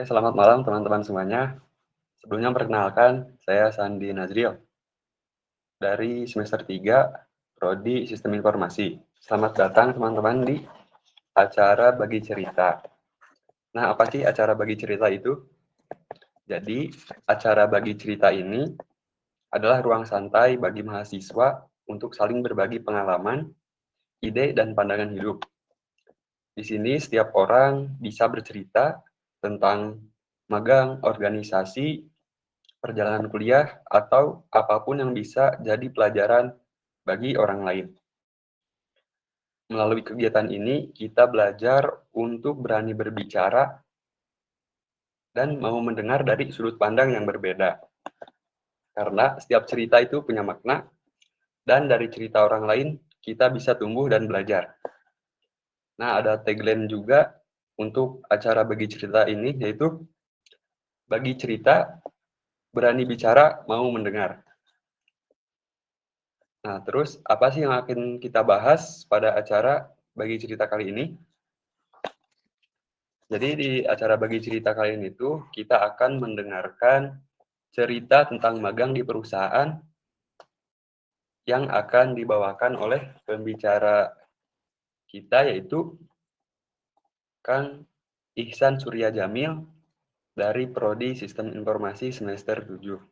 Oke, selamat malam teman-teman semuanya. Sebelumnya perkenalkan, saya Sandi Nazril dari semester 3 Prodi Sistem Informasi. Selamat datang teman-teman di acara Bagi Cerita. Nah, apa sih acara Bagi Cerita itu? Jadi, acara Bagi Cerita ini adalah ruang santai bagi mahasiswa untuk saling berbagi pengalaman, ide, dan pandangan hidup. Di sini setiap orang bisa bercerita tentang magang, organisasi, perjalanan kuliah, atau apapun yang bisa jadi pelajaran bagi orang lain. Melalui kegiatan ini, kita belajar untuk berani berbicara dan mau mendengar dari sudut pandang yang berbeda. Karena setiap cerita itu punya makna, dan dari cerita orang lain, kita bisa tumbuh dan belajar. Nah, ada tagline juga untuk acara Bagi Cerita ini, yaitu bagi cerita, berani bicara, mau mendengar. Nah, terus apa sih yang akan kita bahas pada acara Bagi Cerita kali ini? Jadi di acara Bagi Cerita kali ini tuh kita akan mendengarkan cerita tentang magang di perusahaan yang akan dibawakan oleh pembicara kita, yaitu Kang Ihsan Surya Jamil dari Prodi Sistem Informasi semester 7.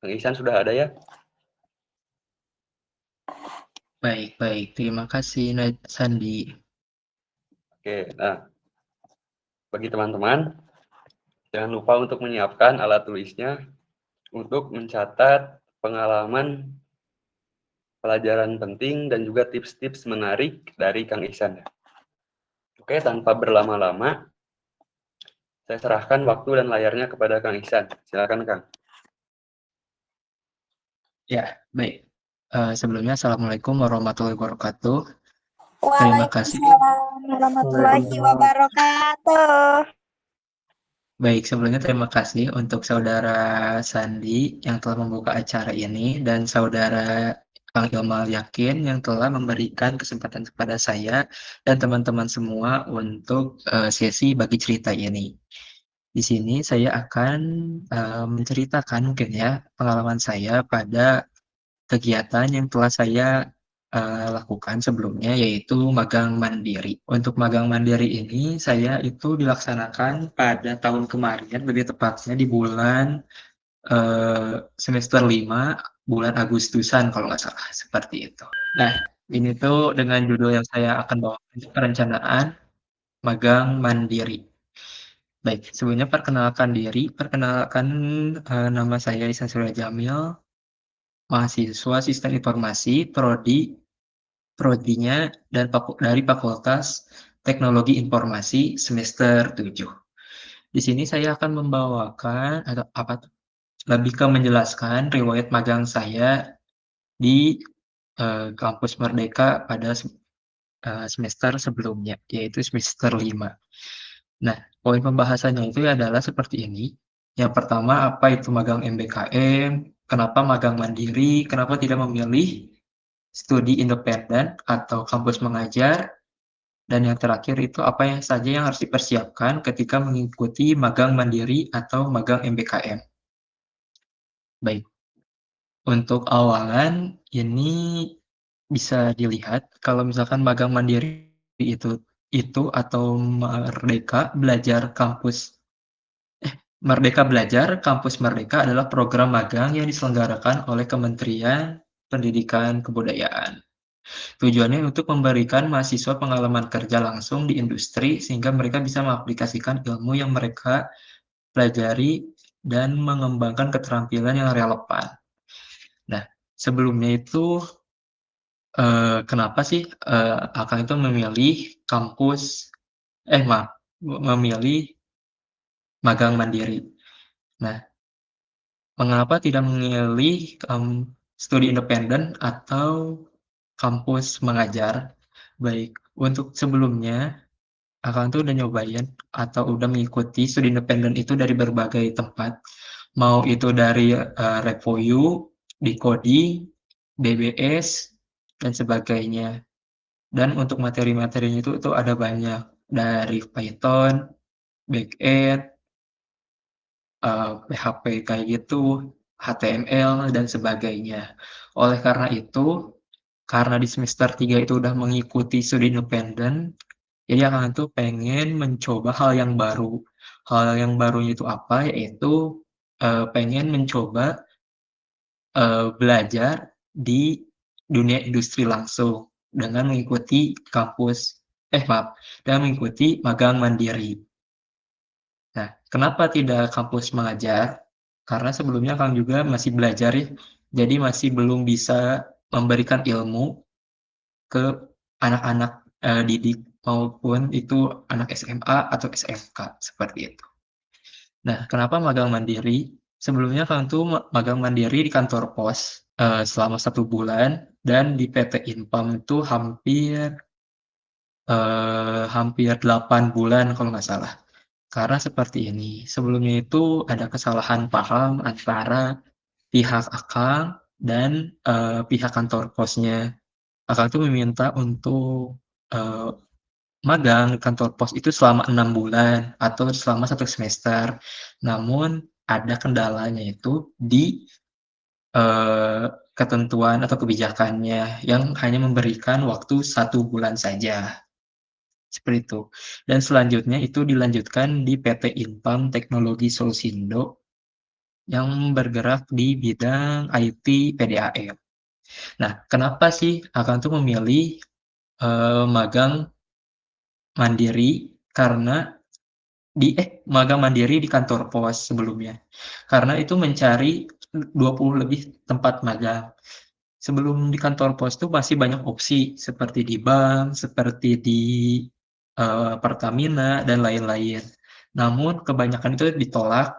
Kang Ihsan sudah ada ya? Baik. Terima kasih, Sandi. Oke, nah bagi teman-teman, jangan lupa untuk menyiapkan alat tulisnya untuk mencatat pengalaman, pelajaran penting, dan juga tips-tips menarik dari Kang Ihsan. Oke, tanpa berlama-lama, saya serahkan waktu dan layarnya kepada Kang Ihsan. Silakan, Kang. Ya, baik. Sebelumnya, Assalamualaikum warahmatullahi wabarakatuh. Terima kasih. Waalaikumsalam warahmatullahi wabarakatuh. Baik, sebelumnya terima kasih untuk Saudara Sandi yang telah membuka acara ini dan Saudara Kang Ilmal Yakin yang telah memberikan kesempatan kepada saya dan teman-teman semua untuk sesi bagi cerita ini. Di sini saya akan menceritakan mungkin ya pengalaman saya pada kegiatan yang telah saya lakukan sebelumnya, yaitu magang mandiri. Untuk magang mandiri ini saya itu dilaksanakan pada tahun kemarin, lebih tepatnya di bulan semester 5, bulan Agustusan kalau nggak salah, seperti itu. Nah, ini tuh dengan judul yang saya akan bawa, perencanaan magang mandiri. Baik, sebelumnya perkenalkan diri, nama saya Ihsan Surya Jamil, mahasiswa Sistem Informasi, Prodinya dari Fakultas Teknologi Informasi semester 7. Di sini saya akan membawakan atau lebih ke menjelaskan riwayat magang saya di kampus Merdeka pada semester sebelumnya, yaitu semester 5. Nah, poin pembahasannya itu adalah seperti ini. Yang pertama, apa itu magang MBKM, kenapa magang mandiri, kenapa tidak memilih studi independen atau kampus mengajar, dan yang terakhir itu apa yang saja yang harus dipersiapkan ketika mengikuti magang mandiri atau magang MBKM. Baik, untuk awalan ini bisa dilihat kalau misalkan magang mandiri itu atau Merdeka Belajar Kampus Merdeka adalah program magang yang diselenggarakan oleh Kementerian Pendidikan Kebudayaan. Tujuannya untuk memberikan mahasiswa pengalaman kerja langsung di industri sehingga mereka bisa mengaplikasikan ilmu yang mereka pelajari dan mengembangkan keterampilan yang relevan. Nah, sebelumnya itu kenapa sih Akang itu memilih magang mandiri? Nah, mengapa tidak memilih studi independen atau kampus mengajar? Baik, untuk sebelumnya Akang tuh udah nyobain atau udah mengikuti studi independen itu dari berbagai tempat, mau itu dari Repoyu, Dikodi, BBS, dan sebagainya. Dan untuk materi-materinya itu ada banyak, dari Python, back-end, PHP kayak gitu, HTML, dan sebagainya. Oleh karena itu, karena di semester 3 itu udah mengikuti studi independen, jadi Akang tuh pengen mencoba hal yang baru. Hal yang barunya itu apa? Yaitu, pengen mencoba, belajar di dunia industri langsung dengan mengikuti maaf, dengan mengikuti magang mandiri. Nah, kenapa tidak kampus mengajar? Karena sebelumnya Kang juga masih belajar ya, jadi masih belum bisa memberikan ilmu ke anak-anak, didik maupun itu anak SMA atau SMK, seperti itu. Nah, kenapa magang mandiri? Sebelumnya Kang tuh magang mandiri di kantor pos, selama 1 bulan, dan di PT Inpam itu hampir 8 bulan kalau nggak salah. Karena seperti ini, sebelumnya itu ada kesalahan paham antara pihak Akang dan, pihak kantor posnya. Akang tuh meminta untuk, eee, magang di kantor pos itu selama 6 bulan atau selama 1 semester. Namun ada kendalanya itu di, ketentuan atau kebijakannya yang hanya memberikan waktu 1 bulan saja, seperti itu. Dan selanjutnya itu dilanjutkan di PT Inpam Teknologi Solusindo yang bergerak di bidang IT PDAM. Nah, kenapa sih Akang tuh memilih, magang mandiri? Karena magang mandiri di kantor pos sebelumnya. Karena itu mencari 20 lebih tempat magang. Sebelum di kantor pos tuh masih banyak opsi, seperti di bank, seperti di, Pertamina, dan lain-lain. Namun kebanyakan itu ditolak,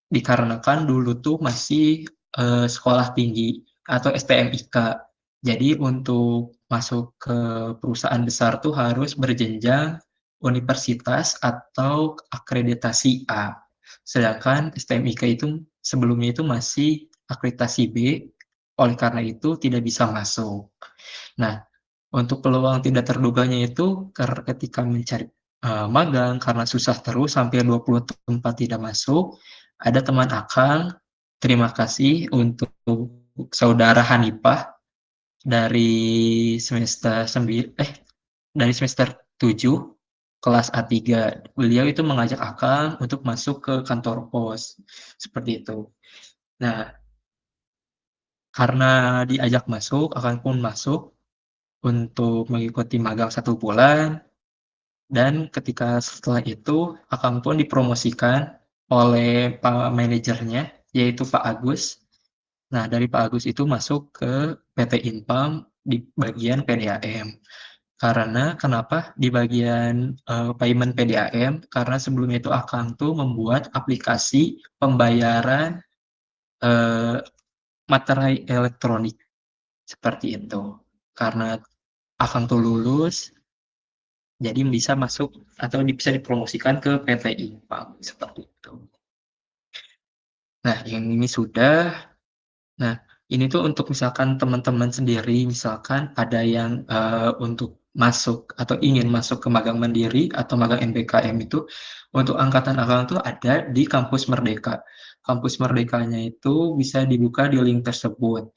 dikarenakan dulu tuh masih, sekolah tinggi atau STMIK. Jadi untuk masuk ke perusahaan besar tuh harus berjenjang universitas atau akreditasi A. Sedangkan STMIK itu sebelumnya itu masih akreditasi B, oleh karena itu tidak bisa masuk. Nah, untuk peluang tidak terduganya itu ketika mencari, magang karena susah terus hampir 20 tempat tidak masuk, ada teman Akang, terima kasih untuk saudara Hanifah dari dari semester 7 kelas A3. Beliau itu mengajak Akang untuk masuk ke kantor pos, seperti itu. Nah, karena diajak masuk, Akang pun masuk untuk mengikuti magang 1 bulan, dan ketika setelah itu Akang pun dipromosikan oleh pak manajernya, yaitu Pak Agus. Nah, dari Pak Agus itu masuk ke PT Inpam di bagian PDAM. Karena kenapa di bagian, payment PDAM, karena sebelumnya itu Akang tuh membuat aplikasi pembayaran, eee, materai elektronik, seperti itu. Karena Akang tuh lulus, jadi bisa masuk atau bisa dipromosikan ke PT Inpam, seperti itu. Nah, yang ini sudah. Nah, ini tuh untuk misalkan teman-teman sendiri, misalkan ada yang, untuk masuk atau ingin masuk ke magang mandiri atau magang MBKM itu, untuk angkatan Akang tuh ada di Kampus Merdeka. Kampus Merdekanya itu bisa dibuka di link tersebut.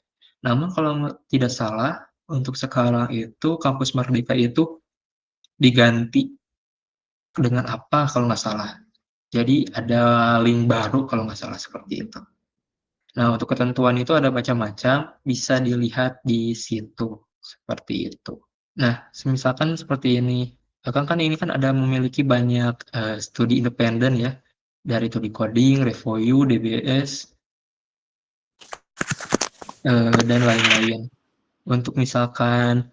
Namun kalau tidak salah, untuk sekarang itu Kampus Merdeka itu diganti dengan apa kalau nggak salah. Jadi ada link baru kalau nggak salah, seperti itu. Nah, untuk ketentuan itu ada macam-macam, bisa dilihat di situ, seperti itu. Nah, semisalkan seperti ini, Akang kan ini kan ada memiliki banyak, studi independen ya, dari studi coding, Revoyu, DBS, dan lain-lain. Untuk misalkan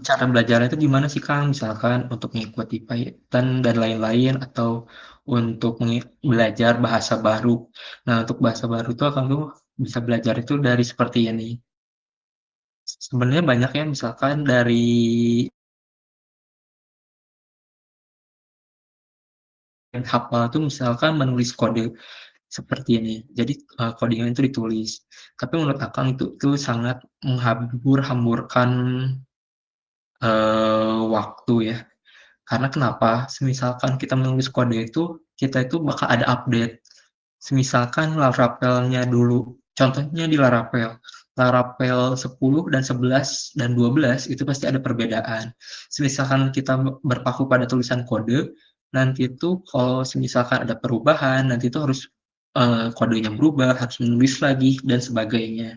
cara belajarnya itu gimana sih, Kang? Misalkan untuk mengikuti Python dan lain-lain, atau untuk belajar bahasa baru. Nah, untuk bahasa baru itu Akang tuh bisa belajar itu dari seperti ini. Sebenarnya banyak ya, misalkan dari yang hafal tuh misalkan menulis kode seperti ini. Jadi, coding itu ditulis. Tapi menurut Akang itu sangat menghambur-hamburkan, waktu ya. Karena kenapa? Semisalkan kita menulis kode itu, kita itu bakal ada update. Semisalkan Laravelnya dulu, contohnya di Laravel 10 dan 11 dan 12 itu pasti ada perbedaan. Semisalkan kita berpaku pada tulisan kode, nanti itu kalau semisalkan ada perubahan, nanti itu harus kodenya berubah, harus menulis lagi dan sebagainya.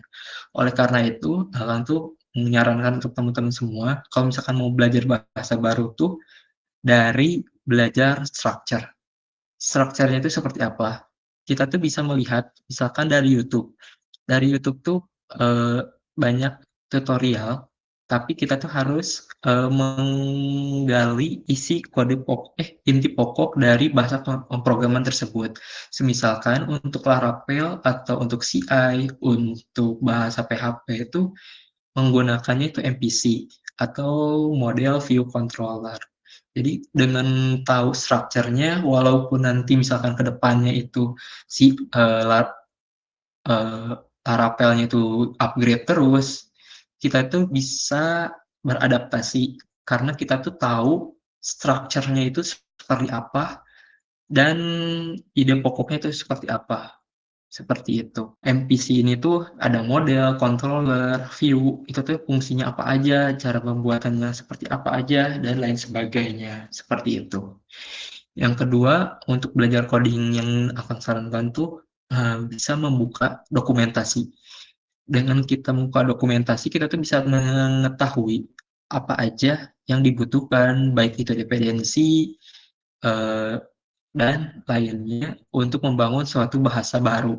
Oleh karena itu, Alan tuh menyarankan untuk teman-teman semua, kalau misalkan mau belajar bahasa baru tuh dari belajar structure. Structure-nya itu seperti apa? Kita tuh bisa melihat misalkan dari YouTube. Dari YouTube tuh banyak tutorial, tapi kita tuh harus menggali isi inti pokok dari bahasa pemrograman tersebut. Semisalkan untuk Laravel atau untuk CI, untuk bahasa PHP itu menggunakannya itu MPC atau model view controller. Jadi dengan tahu structure-nya, walaupun nanti misalkan ke depannya itu si Laravelnya itu upgrade terus, kita tuh bisa beradaptasi karena kita tuh tahu structure-nya itu seperti apa dan ide pokoknya itu seperti apa. Seperti itu. MPC ini tuh ada model, controller, view, itu tuh fungsinya apa aja, cara pembuatannya seperti apa aja, dan lain sebagainya. Seperti itu. Yang kedua, untuk belajar coding yang akan sarankan tuh bisa membuka dokumentasi. Dengan kita membuka dokumentasi, kita tuh bisa mengetahui apa aja yang dibutuhkan, baik itu dependensi, dan lainnya untuk membangun suatu bahasa baru.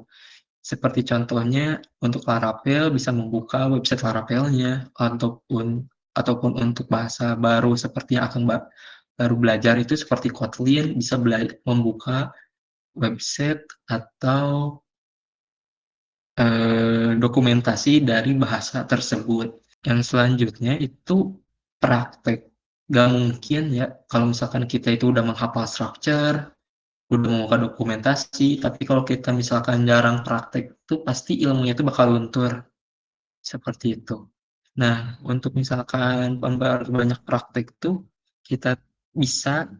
Seperti contohnya untuk Laravel bisa membuka website Laravelnya ataupun untuk bahasa baru seperti yang akan baru belajar itu seperti Kotlin bisa membuka website atau dokumentasi dari bahasa tersebut. Yang selanjutnya itu praktek. Gak mungkin ya kalau misalkan kita itu udah menghafal structure, udah membuka dokumentasi, tapi kalau kita misalkan jarang praktek itu pasti ilmunya itu bakal luntur. Seperti itu. Nah, untuk misalkan banyak praktek itu kita bisa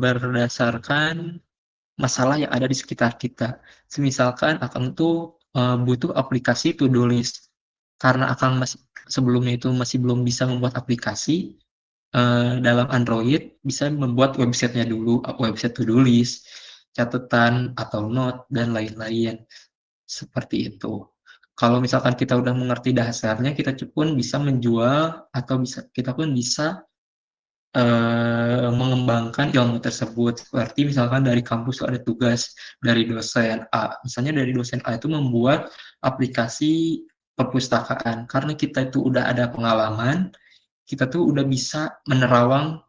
berdasarkan masalah yang ada di sekitar kita. Semisalkan Akang tuh butuh aplikasi to-do list. Karena Akang sebelumnya itu masih belum bisa membuat aplikasi, dalam Android bisa membuat websitenya dulu, website to-do list, catatan atau note, dan lain-lain. Seperti itu. Kalau misalkan kita udah mengerti dasarnya, kita pun bisa menjual atau kita pun bisa mengembangkan ilmu tersebut. Seperti misalkan dari kampus ada tugas dari dosen A. Misalnya dari dosen A itu membuat aplikasi perpustakaan. Karena kita itu udah ada pengalaman, kita tuh udah bisa menerawang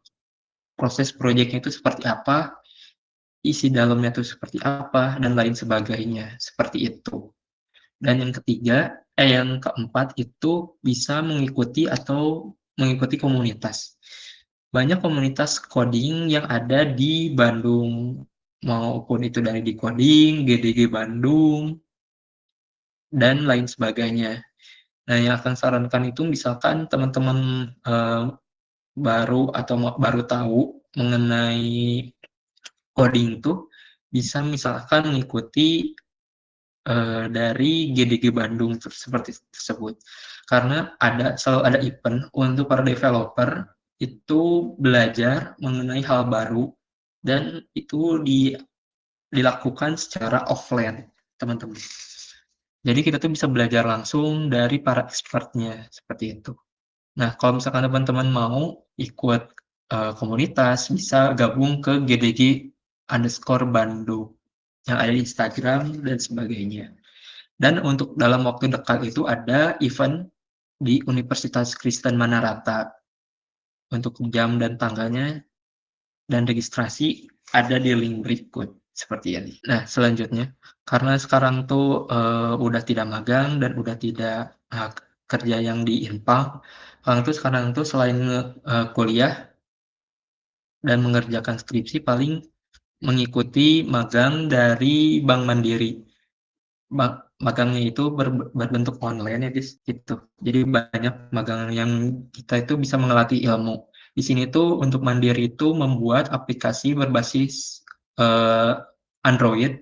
proses proyeknya itu seperti apa, isi dalamnya itu seperti apa, dan lain sebagainya. Seperti itu. Dan yang keempat itu bisa mengikuti komunitas. Banyak komunitas coding yang ada di Bandung, maupun itu dari Decoding, GDG Bandung, dan lain sebagainya. Nah, yang akan sarankan itu misalkan teman-teman baru atau baru tahu mengenai coding itu bisa misalkan mengikuti dari GDG Bandung seperti tersebut. Karena selalu ada event untuk para developer itu belajar mengenai hal baru dan itu dilakukan secara offline, teman-teman. Jadi kita tuh bisa belajar langsung dari para expertnya seperti itu. Nah, kalau misalkan teman-teman mau ikut komunitas, bisa gabung ke GDG_Bandung yang ada di Instagram dan sebagainya. Dan untuk dalam waktu dekat itu ada event di Universitas Kristen Manarata. Untuk jam dan tanggalnya dan registrasi ada di link berikut seperti ini. Nah, selanjutnya karena sekarang tuh udah tidak magang dan udah tidak kerja yang di Inpal, sekarang tuh selain kuliah dan mengerjakan skripsi paling mengikuti magang dari Bank Mandiri. Magangnya itu berbentuk online ya guys, gitu. Jadi banyak magang yang kita itu bisa mengelatih ilmu. Di sini tuh untuk Mandiri itu membuat aplikasi berbasis Android.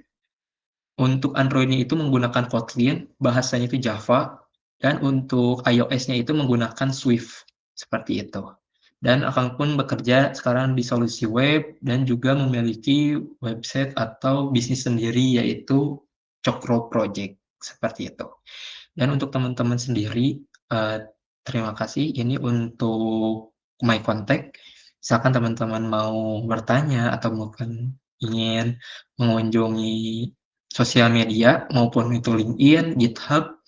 Untuk Android-nya itu menggunakan Kotlin, bahasanya itu Java, dan untuk iOS-nya itu menggunakan Swift, seperti itu. Dan Akang pun bekerja sekarang di solusi web dan juga memiliki website atau bisnis sendiri yaitu Cokro Project, seperti itu. Dan untuk teman-teman sendiri, terima kasih. Ini untuk my contact. Misalkan teman-teman mau bertanya atau mungkin ingin mengunjungi sosial media maupun itu LinkedIn, GitHub,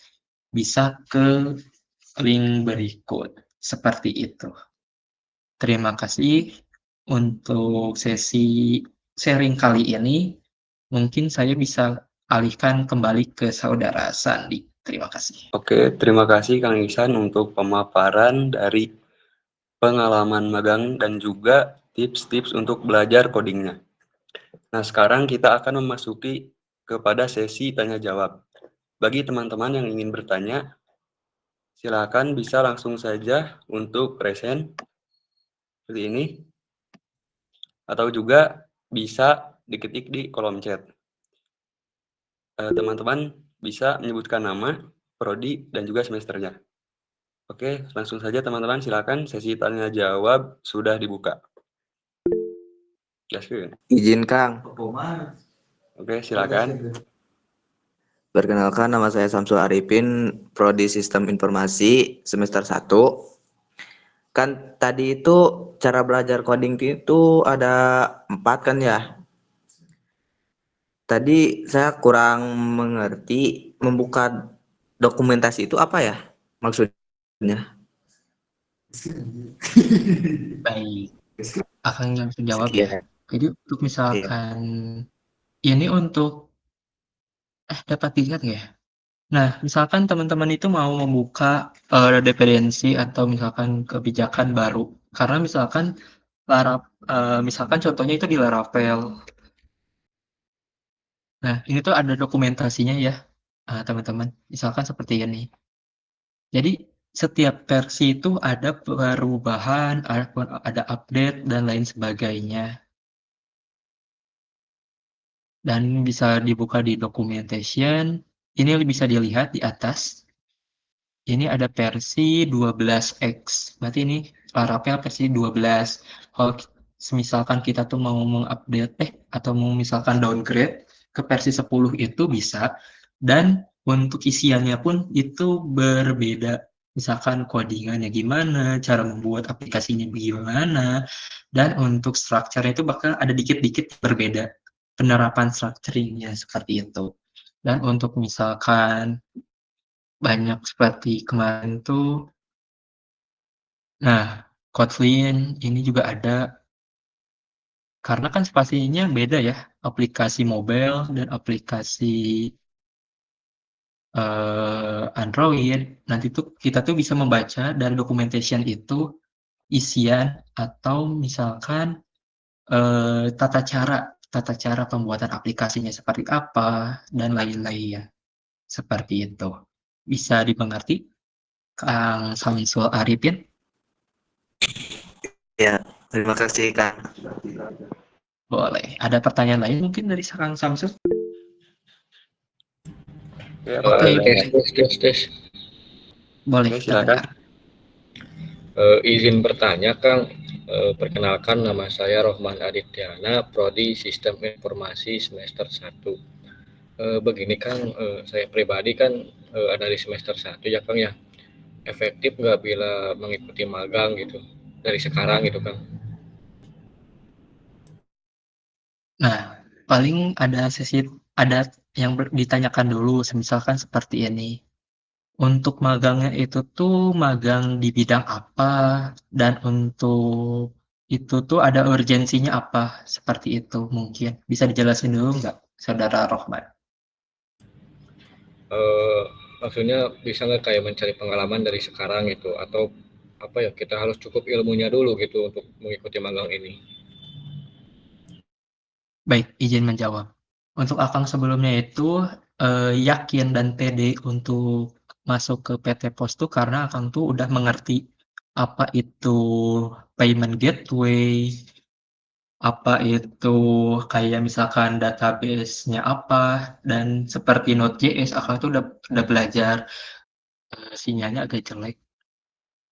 bisa ke link berikut. Seperti itu. Terima kasih untuk sesi sharing kali ini. Mungkin saya bisa alihkan kembali ke saudara Sandi. Terima kasih. Oke, terima kasih Kang Ihsan untuk pemaparan dari pengalaman magang dan juga tips-tips untuk belajar codingnya. Nah, sekarang kita akan memasuki kepada sesi tanya jawab. Bagi teman-teman yang ingin bertanya, silakan bisa langsung saja untuk present seperti ini, atau juga bisa diketik di kolom chat. Teman-teman bisa menyebutkan nama, prodi, dan juga semesternya. Oke, langsung saja teman-teman, silakan sesi tanya jawab sudah dibuka. Gaskeun. Izin Kang, Oke, silakan. perkenalkan nama saya Samsul Arifin, Prodi Sistem Informasi semester 1. Kan tadi itu cara belajar coding itu ada 4 kan ya? Tadi saya kurang mengerti membuka dokumentasi itu apa ya maksudnya? Baik, akan langsung jawab ya. Iya. Jadi untuk misalkan ini untuk dapat dilihat nggak ya? Nah, misalkan teman-teman itu mau membuka dependensi atau misalkan kebijakan baru, karena misalkan misalkan contohnya itu di Laravel. Nah, ini tuh ada dokumentasinya ya, teman-teman. Misalkan seperti ini. Jadi setiap versi itu ada perubahan, ada update dan lain sebagainya. Dan bisa dibuka di documentation. Ini bisa dilihat di atas. Ini ada versi 12X. Berarti ini Laravel versi 12. Kalau misalkan kita tuh mau mengupdate atau mau misalkan downgrade ke versi 10 itu bisa. Dan untuk isiannya pun itu berbeda. Misalkan codingannya gimana, cara membuat aplikasinya gimana, dan untuk structure-nya itu bakal ada dikit-dikit berbeda. Penerapan structuring-nya seperti itu. Dan untuk misalkan banyak seperti kemarin tuh, nah Kotlin ini juga ada, karena kan spasinya beda ya, aplikasi mobile dan aplikasi Android. Nanti tuh kita tuh bisa membaca dari documentation itu isian atau misalkan tata cara pembuatan aplikasinya seperti apa dan lain-lain, seperti itu. Bisa dimengerti, Kang Samsul Arifin? Ya, terima kasih Kang. Boleh. Ada pertanyaan lain mungkin dari Kang Samsul? Oke, Tes. Boleh, Oke, kita silakan. dengar. Izin bertanya, Kang. Perkenalkan, nama saya Rohman Adityana, Prodi Sistem Informasi semester 1. Begini, Kang, saya pribadi kan ada di semester 1 ya, Kang ya. Efektif nggak bila mengikuti magang gitu dari sekarang gitu, Kang? Nah, paling ada yang ditanyakan dulu, misalkan seperti ini. Untuk magangnya itu tuh magang di bidang apa, dan untuk itu tuh ada urgensinya apa, seperti itu mungkin. Bisa dijelasin dulu nggak, Saudara Rohman? Maksudnya bisa nggak kayak mencari pengalaman dari sekarang gitu, atau apa ya, kita harus cukup ilmunya dulu gitu untuk mengikuti magang ini? Baik, izin menjawab. Untuk Akang sebelumnya itu yakin dan pede untuk masuk ke PT Pos tuh karena Akang tuh udah mengerti apa itu payment gateway, apa itu kayak misalkan database-nya apa, dan seperti Node.js, Akang tuh udah belajar, sinyalnya agak jelek.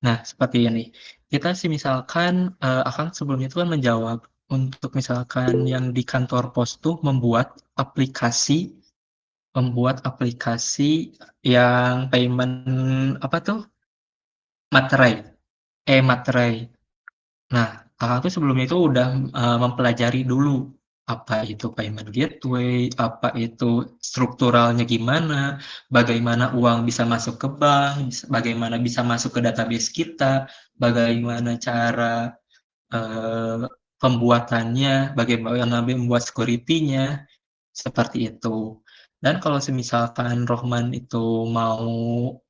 Nah, seperti ini. Kita sih misalkan, Akang sebelumnya itu kan menjawab untuk misalkan yang di kantor pos tuh membuat aplikasi yang payment apa tuh, materai, materai. Nah, Kakak tuh sebelumnya itu udah, mempelajari dulu, apa itu payment gateway, apa itu strukturalnya gimana, bagaimana uang bisa masuk ke bank, bagaimana bisa masuk ke database kita, bagaimana cara, eee, pembuatannya, bagaimana membuat security-nya, seperti itu. Dan kalau semisalkan Rohman itu mau,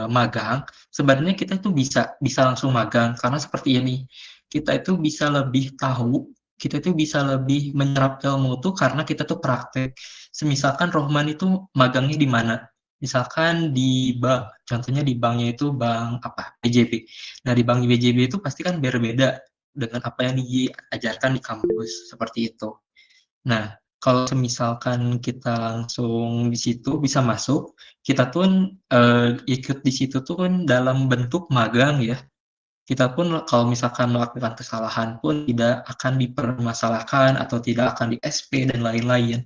magang, sebenarnya kita itu bisa bisa langsung magang karena seperti ini, kita itu bisa lebih tahu, kita itu bisa lebih menyerap ilmu tuh karena kita tuh praktek. Semisalkan Rohman itu magangnya di mana, misalkan di bank, contohnya di banknya itu bank apa, BJB. Nah, di bank BJB itu pasti kan berbeda dengan apa yang diajarkan di kampus, seperti itu. Nah, kalau semisalkan kita langsung di situ bisa masuk, kita pun, ikut di situ tuh kan dalam bentuk magang ya. Kita pun kalau misalkan melakukan kesalahan pun tidak akan dipermasalahkan atau tidak akan di-SP dan lain-lain.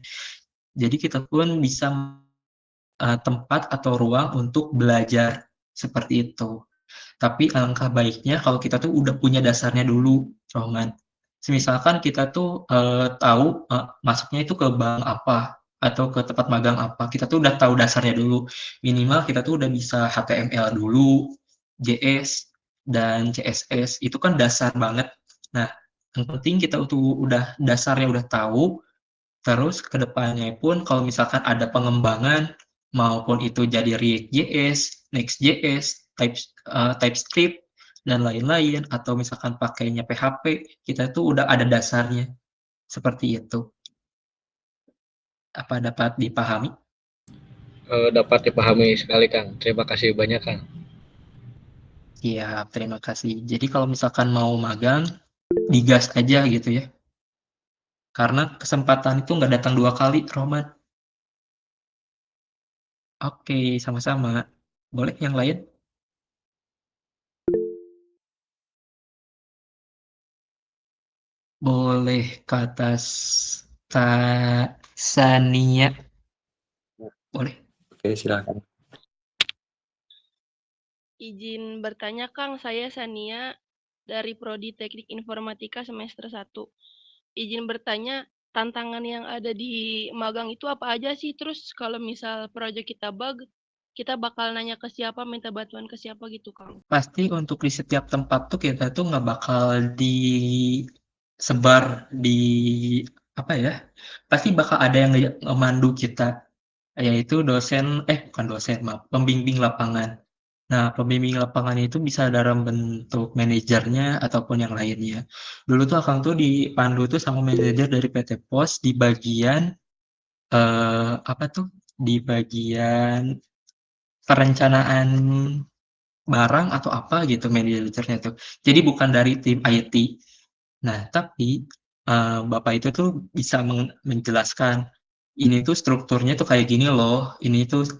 Jadi kita pun bisa, tempat atau ruang untuk belajar, seperti itu. Tapi alangkah baiknya kalau kita tuh udah punya dasarnya dulu, Rohman. Semisalkan kita tuh, tahu, masuknya itu ke bank apa, atau ke tempat magang apa, kita tuh udah tahu dasarnya dulu. Minimal kita tuh udah bisa HTML dulu, JS, dan CSS, itu kan dasar banget. Nah, yang penting kita tuh udah dasarnya udah tahu, terus ke depannya pun kalau misalkan ada pengembangan, maupun itu jadi React.js, Next.js, TypeScript, dan lain-lain, atau misalkan pakainya PHP, kita tuh udah ada dasarnya, seperti itu. Apa dapat dipahami? Dapat dipahami sekali, Kang. Terima kasih banyak, Kang. Iya, terima kasih. Jadi kalau misalkan mau magang, digas aja gitu ya. Karena kesempatan itu nggak datang 2 kali, Roman. Oke, sama-sama. Boleh yang lain? Boleh kata Sania, boleh? Oke, silakan. Izin bertanya, Kang, saya Sania dari Prodi Teknik Informatika semester 1. Izin bertanya, tantangan yang ada di magang itu apa aja sih? Terus kalau misal proyek kita bug, kita bakal nanya ke siapa, minta bantuan ke siapa gitu, Kang? Pasti untuk di setiap tempat tuh kita tuh nggak bakal disebar di apa ya? Pasti bakal ada yang ngemandu kita, yaitu bukan dosen, maaf, pembimbing lapangan. Nah, pembimbing lapangan itu bisa dalam bentuk manajernya ataupun yang lainnya. Dulu tuh Akang tuh dipandu tuh sama manajer dari PT Pos di bagian apa tuh? Di bagian perencanaan barang atau apa gitu manajernya tuh. Jadi bukan dari tim IT. Nah, tapi, Bapak itu tuh bisa menjelaskan, "Ini tuh strukturnya tuh kayak gini loh, ini tuh,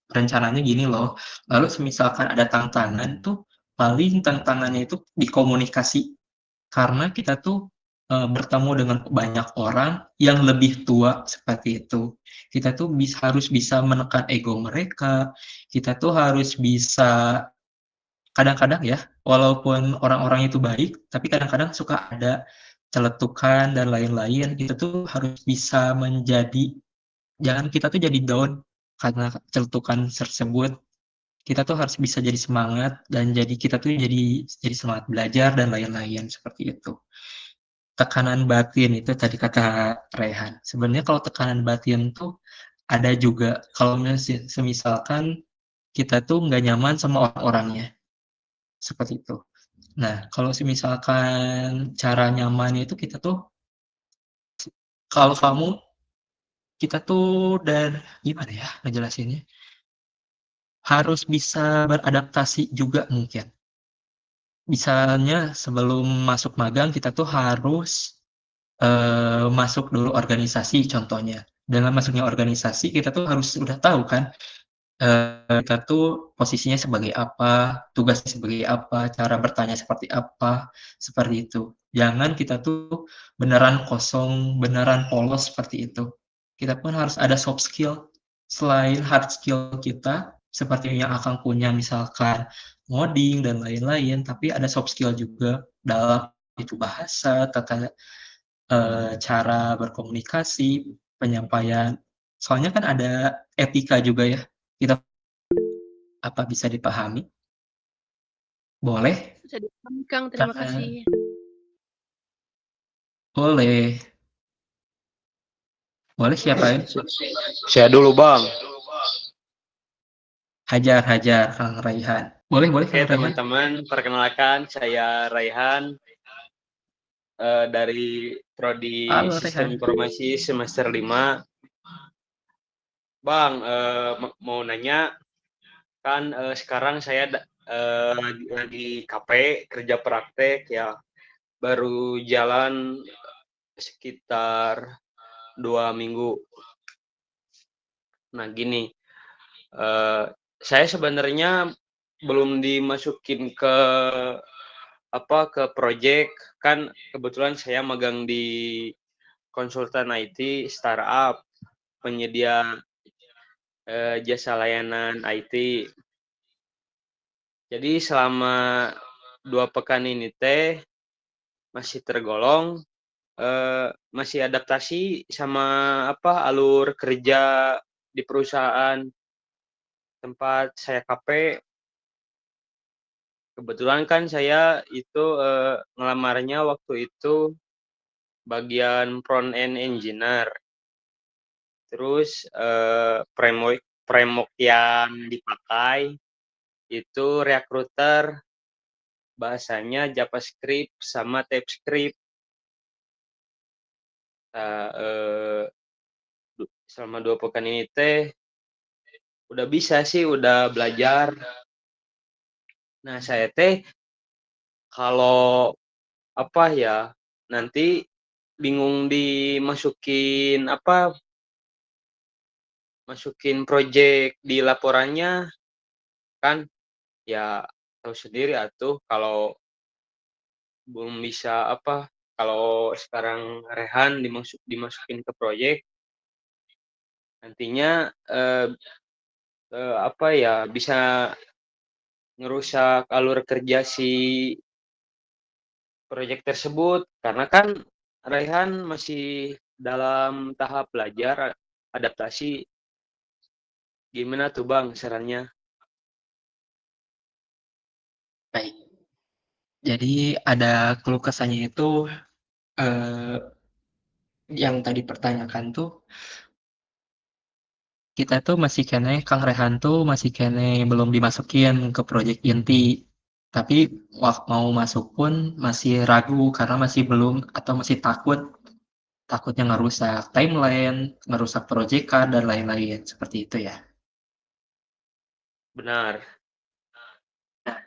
rencananya gini loh." Lalu semisalkan ada tantangan tuh, paling tantangannya itu di komunikasi. Karena kita tuh, bertemu dengan banyak orang yang lebih tua, seperti itu. Kita tuh harus bisa menekan ego mereka, kita tuh harus bisa kadang-kadang ya, walaupun orang-orang itu baik, tapi kadang-kadang suka ada celetukan dan lain-lain, itu tuh harus bisa jangan kita tuh jadi down karena celetukan tersebut. Kita tuh harus bisa jadi semangat dan kita tuh jadi semangat belajar dan lain-lain, seperti itu. Tekanan batin itu tadi kata Rehan. Sebenarnya kalau tekanan batin tuh ada juga kalau semisalkan kita tuh nggak nyaman sama orang-orangnya, seperti itu. Nah, kalau misalkan cara nyamannya itu kalau kita tuh gimana ya ngejelasinnya, harus bisa beradaptasi juga mungkin. misalnya sebelum masuk magang kita tuh harus masuk dulu organisasi contohnya. Dengan masuknya organisasi kita tuh harus udah tahu kan kita tuh posisinya sebagai apa, tugasnya sebagai apa, cara bertanya seperti apa, seperti itu. Jangan kita tuh beneran kosong, beneran polos seperti itu. Kita pun harus ada soft skill selain hard skill kita, seperti yang Akang punya misalkan ngoding dan lain-lain, tapi ada soft skill juga dalam itu bahasa, tata cara berkomunikasi, penyampaian. Soalnya kan ada etika juga ya. Kita apa bisa dipahami? Boleh? Bisa dipahami, Kang. Terima Karena kasih. boleh. Boleh siapa ya? Saya dulu, Bang. Hajar Kang Raihan. Boleh Oke, Kang Raihan. teman-teman, perkenalkan saya Raihan dari Prodi Halo Sistem Raihan. Informasi semester 5. Bang, mau nanya, kan sekarang saya lagi KP, kerja praktek ya, baru jalan sekitar 2 minggu. Nah gini, saya sebenarnya belum dimasukin ke project, kan kebetulan saya magang di konsultan IT startup penyedia jasa layanan IT. Jadi selama 2 pekan ini masih tergolong masih adaptasi sama alur kerja di perusahaan tempat saya KP. Kebetulan kan saya itu ngelamarnya waktu itu bagian front end engineer. Terus framework yang dipakai itu Recruiter, bahasanya JavaScript sama TypeScript. Selama 2 pekan ini udah bisa sih, udah belajar. Nah saya kalau nanti bingung masukin project di laporannya, kan ya tahu sendiri atuh kalau belum bisa kalau sekarang Rehan dimasukin ke project, nantinya bisa ngerusak alur kerja si project tersebut, karena kan Raihan masih dalam tahap belajar adaptasi. Gimana tuh Bang sarannya? Baik. Jadi ada keluh kesahnya itu yang tadi pertanyakan tuh kita tuh masih kene Kang Rehan tuh masih kene belum dimasukin ke project inti. Tapi mau masuk pun masih ragu karena masih belum atau masih takutnya ngerusak timeline, ngerusak proyekan dan lain-lain seperti itu ya. Benar. Nah,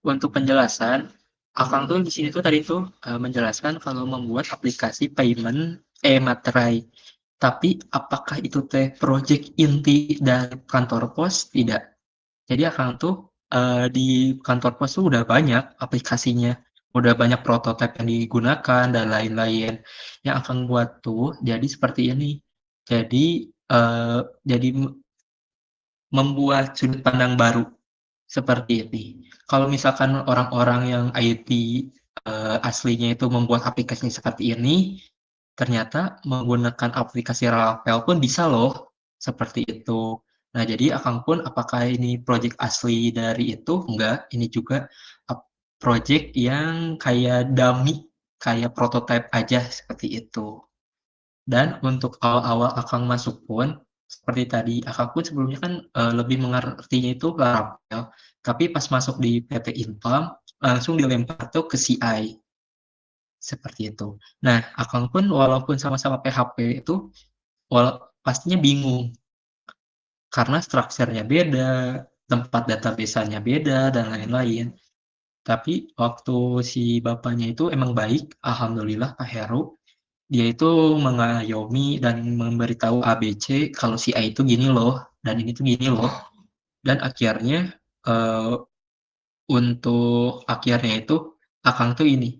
untuk penjelasan, Akang tuh di sini tuh tadi tuh menjelaskan kalau membuat aplikasi payment materai. Tapi apakah itu project inti dari kantor pos? Tidak. Jadi Akang tuh di kantor pos tuh udah banyak aplikasinya, udah banyak prototipe yang digunakan dan lain-lain. Yang Akang buat tuh jadi seperti ini. Jadi membuat sudut pandang baru seperti ini. Kalau misalkan orang-orang yang IT aslinya itu membuat aplikasi seperti ini, ternyata menggunakan aplikasi Laravel pun bisa loh, seperti itu. Nah, jadi Akang pun apakah ini project asli dari itu? Enggak, ini juga project yang kayak dummy, kayak prototype aja seperti itu. Dan untuk awal-awal Akang masuk pun, seperti tadi, Akang pun sebelumnya kan lebih mengertinya itu Laravel, tapi pas masuk di PT Infam, langsung dilempar tuh ke CI. Seperti itu. Nah, Akang pun walaupun sama-sama PHP itu, pastinya bingung. Karena strukturnya beda, tempat database-nya beda, dan lain-lain. Tapi waktu si bapaknya itu emang baik, alhamdulillah Pak Heru. Dia itu mengayomi dan memberitahu ABC kalau si A itu gini loh, dan ini tuh gini loh. Dan akhirnya untuk akhirnya itu Akang tuh ini,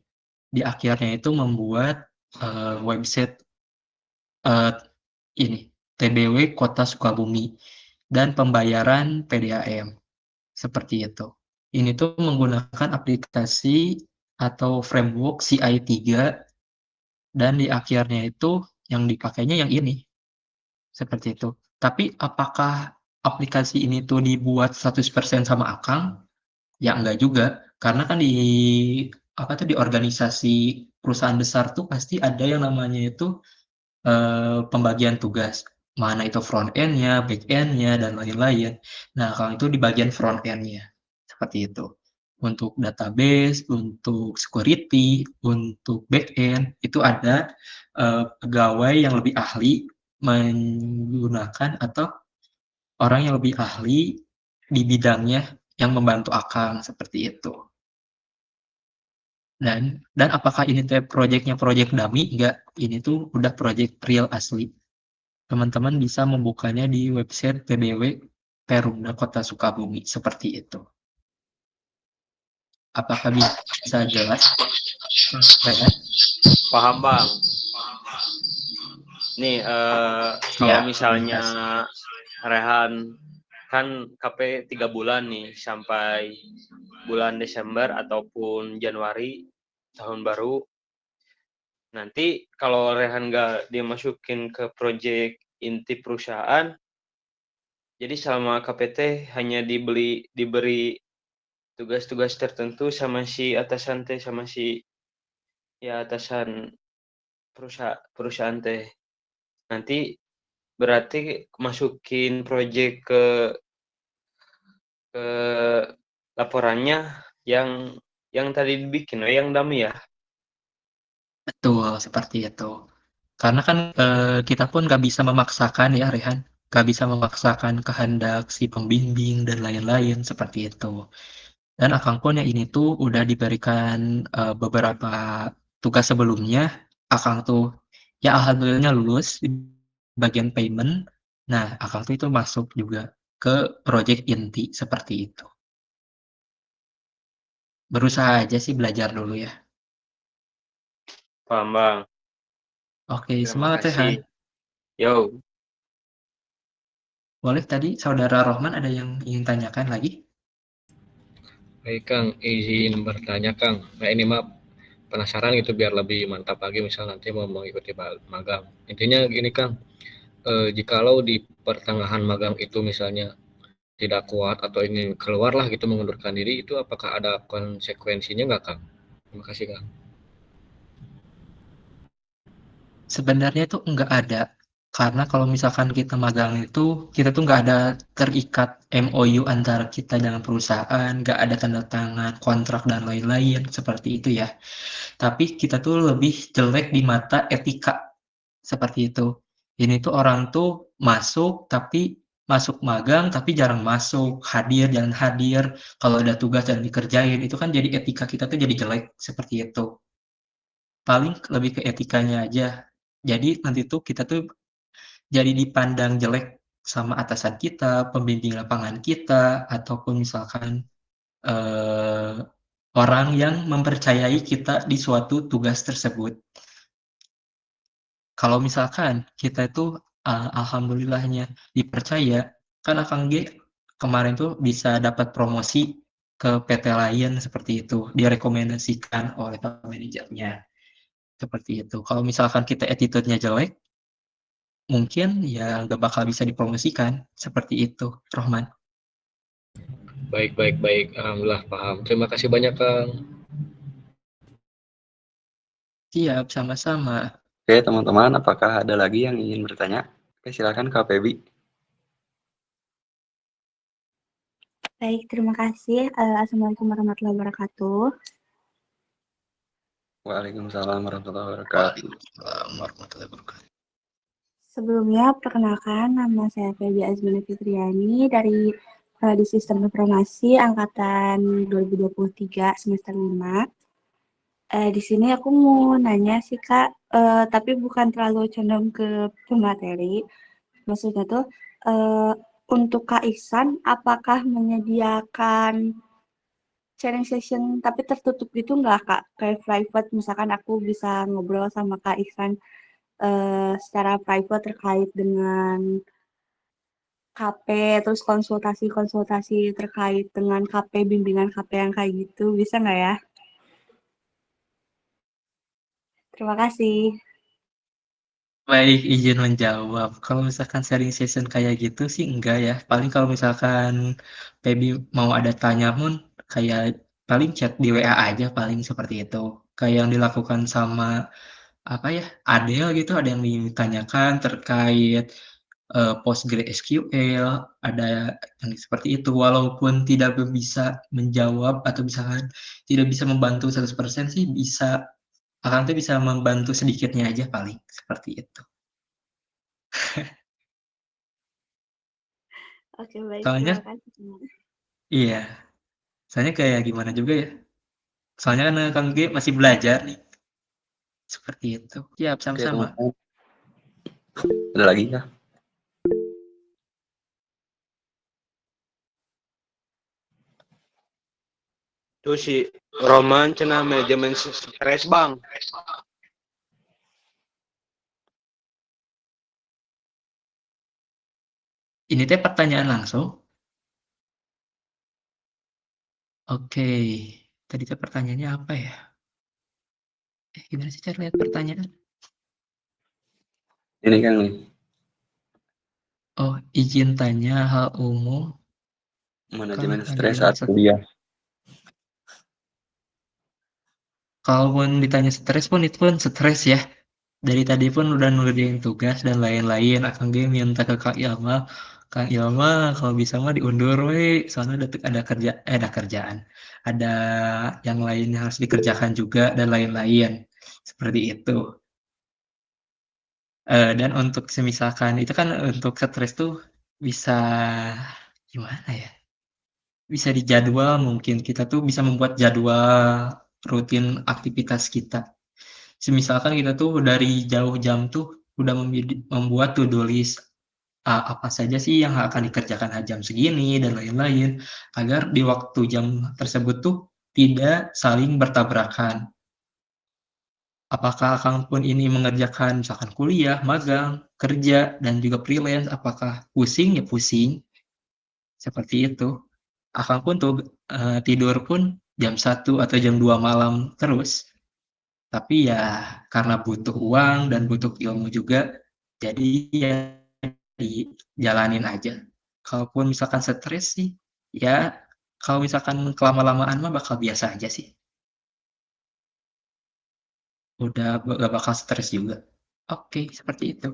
di akhirnya itu membuat website ini TBW Kota Sukabumi dan pembayaran PDAM seperti itu. Ini tuh menggunakan aplikasi atau framework CI3 dan di akhirnya itu yang dipakainya yang ini seperti itu. Tapi apakah aplikasi ini tuh dibuat 100% sama Akang? Ya enggak juga, karena kan di apa tuh di organisasi perusahaan besar tuh pasti ada yang namanya itu pembagian tugas, mana itu front end-nya, back end-nya, dan lain-lain. Nah, kalau itu di bagian front end-nya, seperti itu. Untuk database, untuk security, untuk back end, itu ada pegawai yang lebih ahli menggunakan atau orang yang lebih ahli di bidangnya yang membantu Akang, seperti itu. Dan apakah ini teh proyeknya proyek dummy? Enggak, ini tuh udah proyek real asli. Teman-teman bisa membukanya di website PBW Perumda Kota Sukabumi seperti itu. Apakah bisa jelas? Paham Bang. Nih kalau Ya, misalnya terima Rehan kan KP 3 bulan nih sampai bulan Desember ataupun Januari tahun baru. Nanti kalau Rehan nggak dimasukin ke proyek inti perusahaan, jadi selama KPT hanya diberi tugas-tugas tertentu sama si atasan teh, sama si ya atasan perusahaan teh. Nanti berarti masukin proyek ke laporannya yang tadi dibikin, yang dummy ya. Betul, seperti itu. Karena kan kita pun nggak bisa memaksakan ya, Rehan. Nggak bisa memaksakan kehendak si pembimbing dan lain-lain seperti itu. Dan Akang pun yang ini tuh udah diberikan beberapa tugas sebelumnya. Akang tuh ya alhamdulillahnya lulus di bagian payment. Nah, Akang tuh itu masuk juga ke project inti seperti itu. Berusaha aja sih belajar dulu ya. Paham Bang. Oke, Terima semangat Rehan. kasih. Yo. Boleh tadi Saudara Rohman ada yang ingin tanyakan lagi? Baik Kang, izin bertanya Kang. Nah ini mah penasaran gitu biar lebih mantap lagi misal nanti mau mengikuti magang. Intinya gini Kang, jikalau di pertengahan magang itu misalnya tidak kuat atau ingin keluar lah gitu mengundurkan diri, itu apakah ada konsekuensinya nggak Kang? Terima kasih Kang. Sebenarnya itu nggak ada. Karena kalau misalkan kita magang itu, kita tuh nggak ada terikat MOU antara kita dengan perusahaan, nggak ada tanda tangan, kontrak, dan lain-lain, seperti itu ya. Tapi kita tuh lebih jelek di mata etika, seperti itu. Ini tuh orang tuh masuk magang, tapi jarang masuk, hadir, jangan hadir, kalau ada tugas dan dikerjain, itu kan jadi etika kita tuh jadi jelek, seperti itu. Paling lebih ke etikanya aja. Jadi nanti tuh kita tuh jadi dipandang jelek sama atasan kita, pembimbing lapangan kita, ataupun misalkan eh, orang yang mempercayai kita di suatu tugas tersebut. Kalau misalkan kita itu alhamdulillahnya dipercaya, kan Akang G kemarin tuh bisa dapat promosi ke PT lain seperti itu, direkomendasikan oleh Pak manajernya. Seperti itu. Kalau misalkan kita attitude-nya jelek, mungkin ya nggak bakal bisa dipromosikan. Seperti itu, Rohman. Baik, baik, baik. Alhamdulillah paham. Terima kasih banyak Kang. Siap, sama-sama. Oke, teman-teman, apakah ada lagi yang ingin bertanya? Oke, silakan Kak Febi. Baik, terima kasih. Assalamualaikum warahmatullahi wabarakatuh. Waalaikumsalam warahmatullahi wabarakatuh. Warahmatullahi wabarakatuh. Sebelumnya, perkenalkan nama saya Febi Azmina Fitriani dari di Sistem Informasi angkatan 2023 semester 5. Di sini aku mau nanya sih Kak, tapi bukan terlalu condong ke pemateri. Maksudnya tuh untuk Kak Ihsan, apakah menyediakan sharing session tapi tertutup gitu nggak Kak? Kayak private, misalkan aku bisa ngobrol sama Kak Ihsan secara private terkait dengan KP, terus konsultasi-konsultasi terkait dengan KP, bimbingan KP yang kayak gitu, bisa nggak ya? Terima kasih. Baik, izin menjawab. Kalau misalkan sharing session kayak gitu sih enggak ya. Paling kalau misalkan Feby mau ada tanya pun kayak paling chat di WA aja paling seperti itu. Kayak yang dilakukan sama apa ya, Adele gitu, ada yang ditanyakan terkait PostgreSQL, ada yang seperti itu. Walaupun tidak bisa menjawab atau misalkan tidak bisa membantu 100% sih bisa, akan tuh bisa membantu sedikitnya aja paling seperti itu. Oke, baik. Soalnya Terima kasih. iya, soalnya kayak gimana juga ya. Soalnya kan Kang G masih belajar nih. Seperti itu. Siap, Oke, sama-sama. teman-teman. Ada lagi kah? Tuh si Roman cenah manajemen stres bang. Ini teh pertanyaan langsung. Oke. Tadi teh pertanyaannya apa ya? Gimana sih cara lihat pertanyaan? Ini kan nih, Oh, izin tanya hal umum. manajemen Kah stres manajemen saat kuliah. Kalaupun ditanya stres pun itu pun stres ya. Dari tadi pun udah ngerjain tugas dan lain-lain. Akang G minta ke Kak Ilma. Kang Ilma kalau bisa mah diundur we. Soalnya ada kerjaan. Ada yang lain yang harus dikerjakan juga dan lain-lain. Seperti itu. Dan untuk semisalkan itu kan untuk stres tuh bisa gimana ya? Bisa dijadwal mungkin. Kita tuh bisa membuat jadwal rutin aktivitas kita. Semisalkan kita tuh dari jauh jam tuh udah membuat to-do list, apa saja sih yang akan dikerjakan jam segini dan lain-lain, agar di waktu jam tersebut tuh tidak saling bertabrakan. Apakah Akang pun ini mengerjakan misalkan kuliah, magang, kerja, dan juga freelance, apakah pusing? Ya pusing, seperti itu. Akang pun tuh tidur pun jam 1 atau jam 2 malam terus. Tapi ya karena butuh uang dan butuh ilmu juga, jadi ya dijalanin aja. Kalaupun misalkan stres sih, ya kalau misalkan kelama-lamaan mah bakal biasa aja sih. Udah gak bakal stres juga. Oke, seperti itu.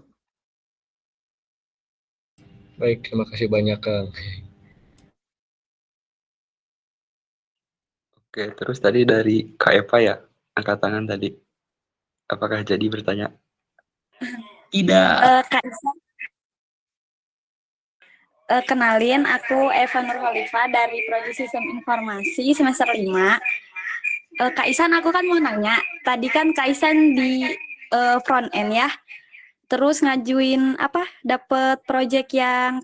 Baik, terima kasih banyak Kang. Oke, terus tadi dari Kak Eva ya, angkat tangan tadi. Apakah jadi bertanya? Tidak. Kak Ihsan, kenalin aku Eva Nurholifa dari Prodi Sistem Informasi semester 5. Kak Ihsan, aku kan mau nanya, tadi kan Kak Ihsan di front end ya, terus ngajuin apa, dapet project yang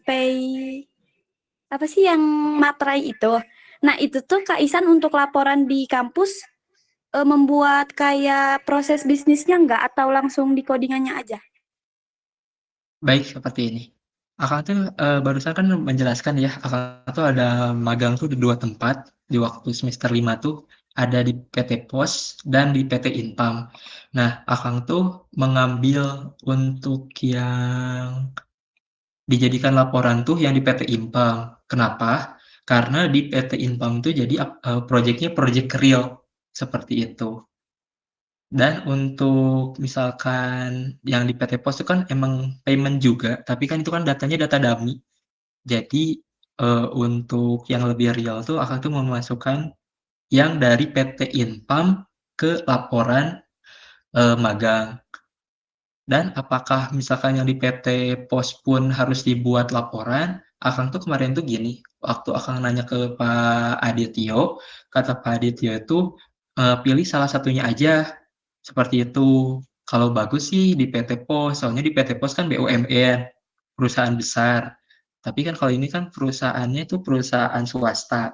apa sih yang materai itu. Nah, itu tuh Kak Ihsan untuk laporan di kampus membuat kayak proses bisnisnya nggak atau langsung di codingannya aja? Baik, seperti ini. Akang tuh barusan kan menjelaskan ya, Akang tuh ada magang tuh di 2 tempat di waktu semester 5 tuh, ada di PT Pos dan di PT Inpam. Nah, Akang tuh mengambil untuk yang dijadikan laporan tuh yang di PT Inpam. Kenapa? Karena di PT Inpam tuh jadi projeknya project real, seperti itu. Dan untuk misalkan yang di PT Pos itu kan emang payment juga, tapi kan itu kan datanya data dummy. Jadi, untuk yang lebih real tuh Akang tuh memasukkan yang dari PT Inpam ke laporan, magang. Dan apakah misalkan yang di PT Pos pun harus dibuat laporan, Akang tuh kemarin tuh gini, waktu Akang nanya ke Pak Adityo, kata Pak Adityo itu, pilih salah satunya aja, seperti itu. Kalau bagus sih di PT POS, soalnya di PT POS kan BUMN, perusahaan besar. Tapi kan kalau ini kan perusahaannya itu perusahaan swasta,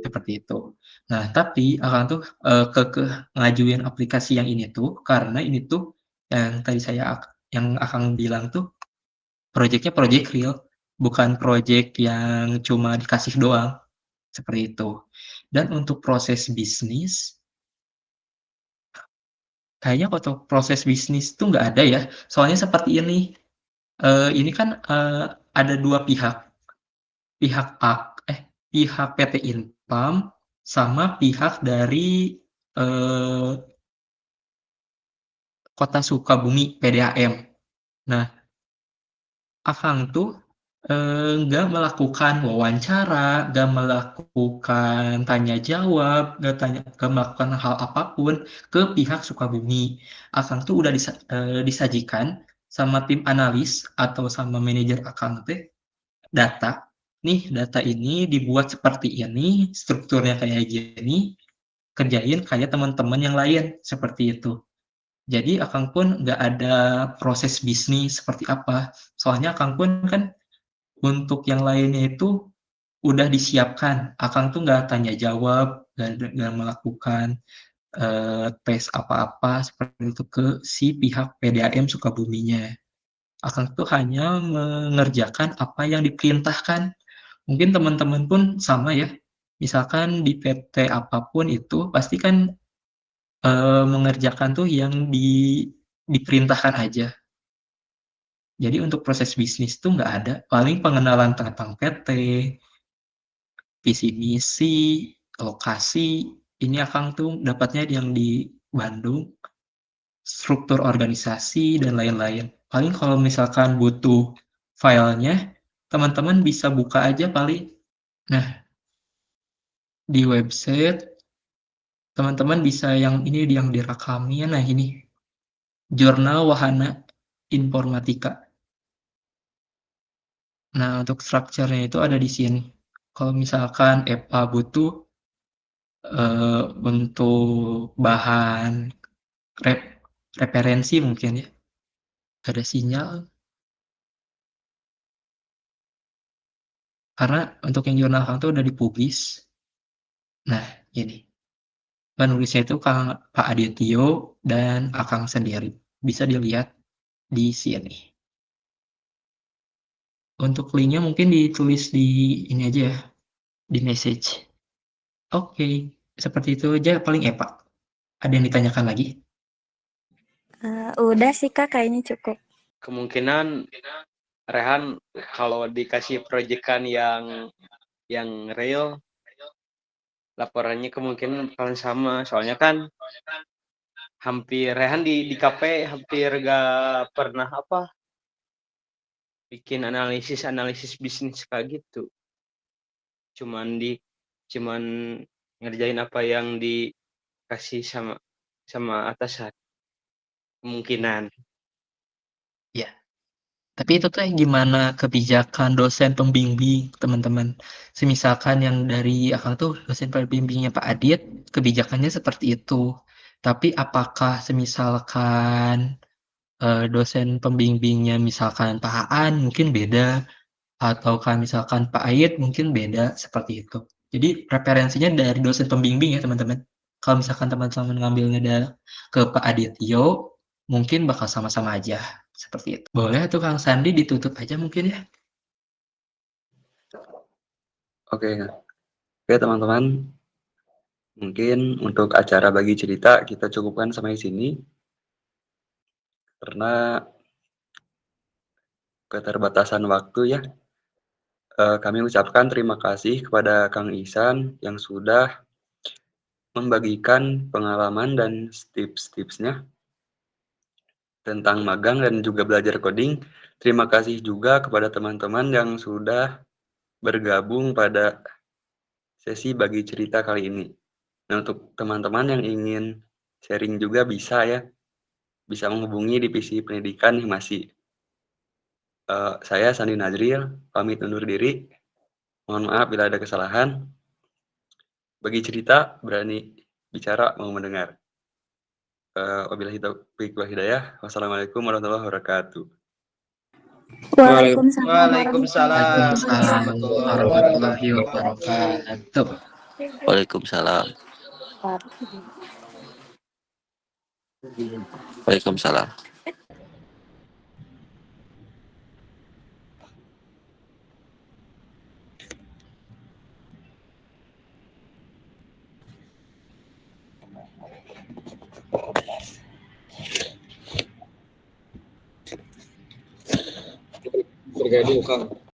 seperti itu. Nah, tapi Akang tuh, ngajuin aplikasi yang ini tuh, karena ini tuh yang tadi yang Akang bilang tuh projeknya project real, bukan project yang cuma dikasih doang, seperti itu. Dan untuk proses bisnis, kayaknya untuk proses bisnis tuh nggak ada ya, soalnya seperti ini kan ada dua pihak, pihak pihak PT Inpam sama pihak dari Kota Sukabumi PDAM. Nah, Akang tuh nggak melakukan wawancara, nggak melakukan tanya jawab, nggak melakukan hal apapun ke pihak Sukabumi. Akang tuh udah disajikan sama tim analis atau sama manajer Akang teh data. Nih, data ini dibuat seperti ini, strukturnya kayak gini, kerjain kayak teman-teman yang lain, seperti itu. Jadi Akang pun nggak ada proses bisnis seperti apa. Soalnya Akang pun kan untuk yang lainnya itu udah disiapkan. Akang tuh nggak tanya jawab, nggak melakukan tes apa-apa seperti itu ke si pihak PDAM Sukabuminya. Akang tuh hanya mengerjakan apa yang diperintahkan. Mungkin teman-teman pun sama ya. Misalkan di PT apapun itu pasti kan mengerjakan tuh yang diperintahkan aja. Jadi untuk proses bisnis tuh nggak ada. Paling pengenalan tentang PT, visi misi, lokasi. Ini Akang tuh dapatnya yang di Bandung, struktur organisasi dan lain-lain. Paling kalau misalkan butuh filenya, teman-teman bisa buka aja paling. Nah, di website teman-teman bisa yang ini yang direkamnya. Nah, ini Jurnal Wahana Informatika. Nah, untuk strukturnya itu ada di sini. Kalau misalkan EPA butuh untuk bahan referensi mungkin ya, ada sinyal. Karena untuk yang jurnal Akang itu udah dipublish. Nah, ini. Penulisnya itu Pak Adityo dan Akang sendiri. Bisa dilihat di sini. Untuk linknya mungkin ditulis di ini aja ya, di message. Oke, seperti itu aja paling Pak. Ada yang ditanyakan lagi? Udah sih Kak, kayaknya cukup. Kemungkinan Rehan kalau dikasih proyekan yang real, laporannya kemungkinan bakalan sama. Soalnya kan hampir Rehan di KP hampir gak pernah bikin analisis bisnis kayak gitu. Cuman ngerjain apa yang dikasih sama atasan. Kemungkinan. Ya. Tapi itu tuh gimana kebijakan dosen pembimbing, teman-teman. Semisalkan yang dari Akang tuh dosen pembimbingnya Pak Adit, kebijakannya seperti itu. Tapi apakah semisalkan dosen pembimbingnya misalkan Pak Aan mungkin beda, atau kan misalkan Pak Ayit mungkin beda, seperti itu. Jadi referensinya dari dosen pembimbing ya teman-teman. Kalau misalkan teman-teman ngambilnya ke Pak Adityo, mungkin bakal sama-sama aja. Seperti itu. Boleh tuh Kang Sandi ditutup aja mungkin ya. Oke, teman-teman. Mungkin untuk acara bagi cerita kita cukupkan sampai sini. Karena keterbatasan waktu ya. Kami ucapkan terima kasih kepada Kang Ihsan yang sudah membagikan pengalaman dan tips-tipsnya tentang magang dan juga belajar coding. Terima kasih juga kepada teman-teman yang sudah bergabung pada sesi bagi cerita kali ini. Nah, untuk teman-teman yang ingin sharing juga bisa ya, bisa menghubungi divisi pendidikan yang masih. Saya Sandi Nazril, pamit undur diri. Mohon maaf bila ada kesalahan. Bagi cerita, berani bicara, mau mendengar. Wabillahi taufiq wal hidayah. Wassalamualaikum warahmatullahi wabarakatuh. Waalaikumsalam Waalaikumsalam Warahmatullahi wabarakatuh. Waalaikumsalam. Waalaikumsalam. Terjadi Kang.